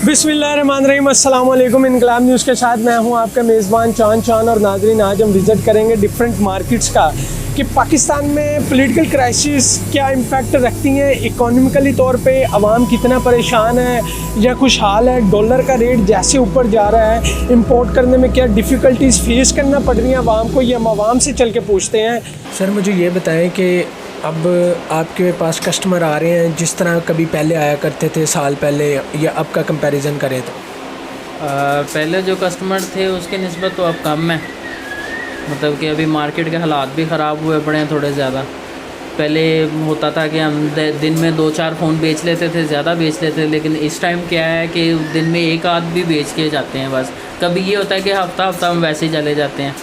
बिस्मिल्लाहिर्रहमानिर्रहीम, अस्सलाम वालेकुम। इनकलाब न्यूज़ के साथ मैं हूं आपका मेज़बान चांद। और नाज़रीन, आज हम विज़िट करेंगे डिफरेंट मार्केट्स का कि पाकिस्तान में पॉलिटिकल क्राइसिस क्या इम्पैक्ट रखती हैं, इकोनॉमिकली तौर पे आवाम कितना परेशान है या खुशहाल है, डॉलर का रेट जैसे ऊपर जा रहा है, इंपोर्ट करने में क्या डिफ़िकल्टीज़ फेस करना पड़ रही हैं आवाम को, ये हम आवाम से चल के पूछते हैं। सर, मुझे ये बताएं कि अब आपके पास कस्टमर आ रहे हैं जिस तरह कभी पहले आया करते थे साल पहले, या अब का कंपैरिजन करें तो? पहले जो कस्टमर थे उसके निस्बत तो अब कम है। मतलब कि अभी मार्केट के हालात भी ख़राब हुए पड़े हैं थोड़े ज़्यादा। पहले होता था कि हम दिन में 2-4 फ़ोन बेच लेते थे, ज़्यादा बेच लेते थे, लेकिन इस टाइम क्या है कि दिन में एक आध भी बेच के जाते हैं बस। कभी ये होता है कि हफ्ता हम वैसे ही चले जाते हैं।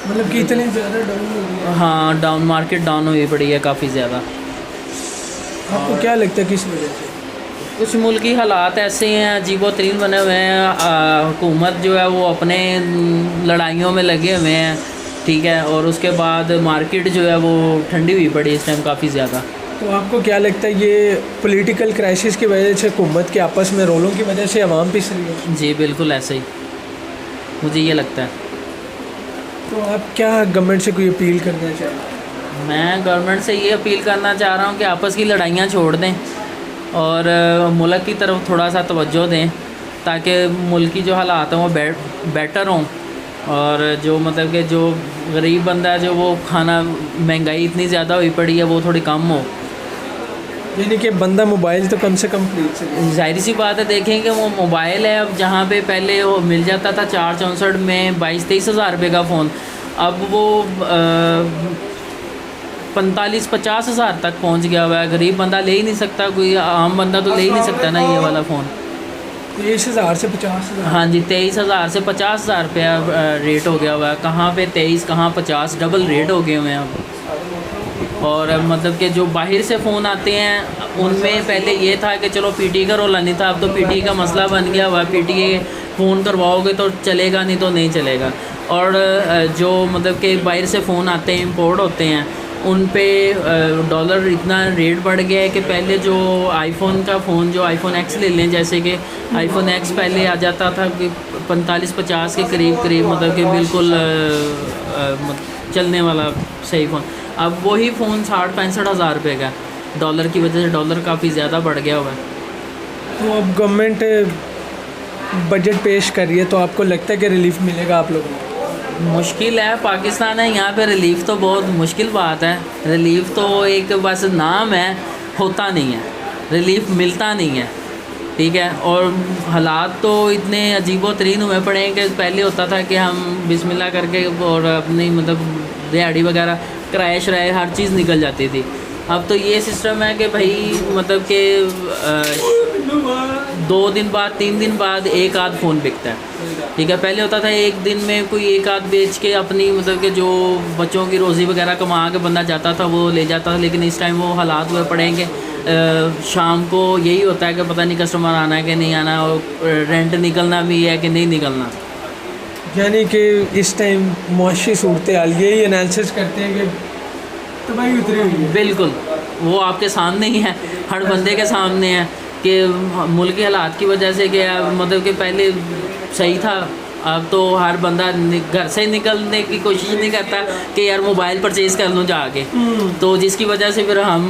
मतलब कि इतनी ज़्यादा डाउन हो गई है? हाँ, डाउन मार्केट डाउन हुई पड़ी है काफ़ी ज़्यादा। आपको क्या लगता है किस वजह से? कुछ मुल्की हालात ऐसे हैं, अजीबोतरीन बने हुए हैं। हुकूमत जो है वो अपने लड़ाइयों में लगे हुए हैं, ठीक है, और उसके बाद मार्केट जो है वो ठंडी हुई पड़ी इस टाइम काफ़ी ज़्यादा। तो आपको क्या लगता है ये पॉलिटिकल क्राइसिस की वजह से, हुकूमत के आपस में रोलों की वजह से आवाम पिस रही है? जी बिल्कुल ऐसे ही मुझे ये लगता है। तो आप क्या गवर्नमेंट से कोई अपील करना चाहें? मैं गवर्नमेंट से ये अपील करना चाह रहा हूँ कि आपस की लड़ाइयाँ छोड़ दें और मुल्क की तरफ थोड़ा सा तवज्जो दें, ताकि मुल्क की जो हालात हैं वो बेटर हों, और जो मतलब कि जो गरीब बंदा है, जो वो खाना, महंगाई इतनी ज़्यादा हुई पड़ी है, वो थोड़ी कम हो। यानी कि बंदा मोबाइल तो कम से कम खरीद सके। ज़ाहिर सी बात है, देखें कि वो मोबाइल है, अब जहाँ पे पहले वो मिल जाता था 464 में 22-23 हज़ार रुपये का फ़ोन, अब वो 45-50 हज़ार तक पहुँच गया हुआ है। गरीब बंदा ले ही नहीं सकता, कोई आम बंदा तो ले ही नहीं सकता ना ये वाला फ़ोन। 23,000 से 50,000? हाँ जी, 23,000 से 50,000 रुपया रेट हो गया हुआ है। कहाँ पे 23, कहाँ 50, डबल रेट हो गए हुए हैं अब। और मतलब कि जो बाहर से फ़ोन आते हैं उनमें पहले ये था कि चलो पीटी का रोला नहीं था, अब तो पीटी का मसला बन गया हुआ है। पीटी फ़ोन करवाओगे तो चलेगा, नहीं तो नहीं चलेगा। और जो मतलब कि बाहर से फ़ोन आते हैं, इंपोर्ट होते हैं, उन पे डॉलर इतना रेट बढ़ गया है कि पहले जो आईफोन का फ़ोन, जो आईफोन एक्स ले लें, जैसे कि आईफोन एक्स पहले आ जाता था कि 45-50 के करीब, मतलब कि बिल्कुल चलने वाला सही फ़ोन, अब वही फ़ोन 60-65 हज़ार रुपये का। डॉलर की वजह से डॉलर काफ़ी ज़्यादा बढ़ गया हुआ है। तो अब गवर्नमेंट बजट पेश कर रही है, तो आपको लगता है कि रिलीफ मिलेगा आप लोगों को? मुश्किल है, पाकिस्तान है, यहाँ पे रिलीफ़ तो बहुत मुश्किल बात है। रिलीफ़ तो एक बस नाम है, होता नहीं है, रिलीफ़ मिलता नहीं है, ठीक है। और हालात तो इतने अजीबोतरीन हुए पड़े हैं कि पहले होता था कि हम बिस्मिल्लाह करके और अपनी मतलब दिहाड़ी वगैरह क्रैश रहे, हर चीज़ निकल जाती थी। अब तो ये सिस्टम है कि भाई मतलब कि 2 दिन बाद, 3 दिन बाद एक आध फ़ोन बिकता है, ठीक है। पहले होता था एक दिन में कोई एक आध बेच के अपनी मतलब कि जो बच्चों की रोज़ी वगैरह कमा के बंदा जाता था वो ले जाता था, लेकिन इस टाइम वो हालात हुए पड़े हैं कि शाम को यही होता है कि पता नहीं कस्टमर आना है कि नहीं आना, और रेंट निकलना भी है कि नहीं निकलना। यानी कि इस टाइम मुआशी सूरत हाल यही एनालिसिस करते हैं कि तबाही उतरी हुई है। बिल्कुल, वो आपके सामने ही है, हर बंदे के सामने है कि मुल्क के हालात की वजह से कि मतलब कि पहले सही था, अब तो हर बंदा घर से निकलने की कोशिश नहीं करता कि यार मोबाइल परचेज़ कर लूँ जाके। तो जिसकी वजह से फिर हम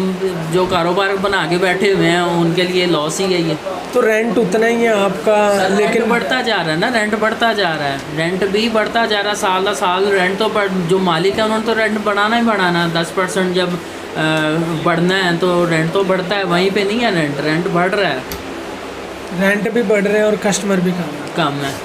जो कारोबार बना के बैठे हुए हैं उनके लिए लॉस ही है ये। तो रेंट उतना ही है आपका, लेकिन बढ़ता जा रहा है ना, रेंट बढ़ता जा रहा है, रेंट भी बढ़ता जा रहा है, साल दर साल रेंट तो जो मालिक है उन्होंने तो रेंट बढ़ाना ही बढ़ाना। 10% जब बढ़ना है तो रेंट तो बढ़ता है, वहीं पे नहीं है रेंट बढ़ रहा है। रेंट भी बढ़ रहे हैं और कस्टमर भी कम है।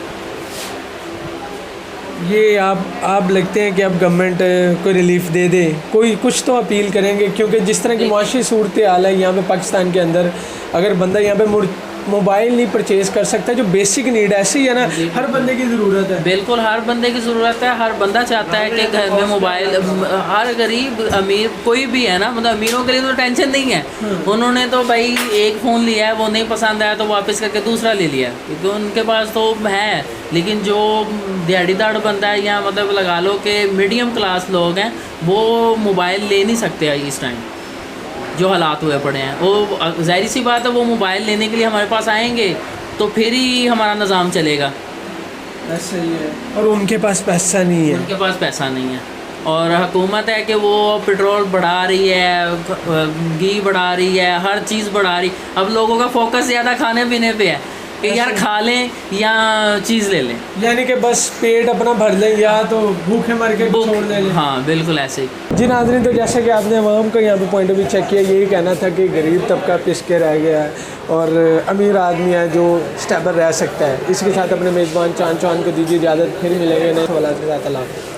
ये आप लगते हैं कि अब गवर्नमेंट को रिलीफ दे दे, कोई कुछ तो अपील करेंगे? क्योंकि जिस तरह की मुआशी सूरत हाल है यहाँ पे पाकिस्तान के अंदर, अगर बंदा यहाँ पे मोबाइल नहीं परचेज़ कर सकता, जो बेसिक नीड है, ऐसी है ना, हर बंदे की ज़रूरत है। बिल्कुल, हर बंदे की ज़रूरत है, हर बंदा चाहता है कि घर में मोबाइल, हर गरीब अमीर कोई भी है ना, मतलब अमीरों के लिए तो टेंशन नहीं है, उन्होंने तो भाई एक फ़ोन लिया है, वो नहीं पसंद आया तो वापस करके दूसरा ले लिया, क्योंकि उनके पास तो है। लेकिन जो दिहाड़ीदार बंदा है, या मतलब लगा लो कि मीडियम क्लास लोग हैं, वो मोबाइल ले नहीं सकते इस टाइम। जो हालात हुए पड़े हैं, वो ज़ाहिर सी बात है वो मोबाइल लेने के लिए हमारे पास आएंगे तो फिर ही हमारा निज़ाम चलेगा। ऐसा ही है, और उनके पास पैसा नहीं है। उनके पास पैसा नहीं है और हुकूमत है कि वो पेट्रोल बढ़ा रही है, घी बढ़ा रही है, हर चीज़ बढ़ा रही। अब लोगों का फोकस ज़्यादा खाने पीने पे है कि यार खा लें या चीज़ ले लें, यानी कि बस पेट अपना भर लें या तो भूखे मर के छोड़ दे लें। हाँ बिल्कुल ऐसे ही। जी नाज़रीन, तो जैसा कि आपने अवाम का यहाँ पे पॉइंट ऑफ व्यू चेक किया, यही कहना था कि गरीब तबका पिस के रह गया है और अमीर आदमी है जो स्टेबल रह सकता है। इसके साथ अपने मेज़बान चांद चौहान को दीजिए इजाज़त, फिर मिलेंगे नए सवाल के साथ। अल्लाह हाफ़िज़।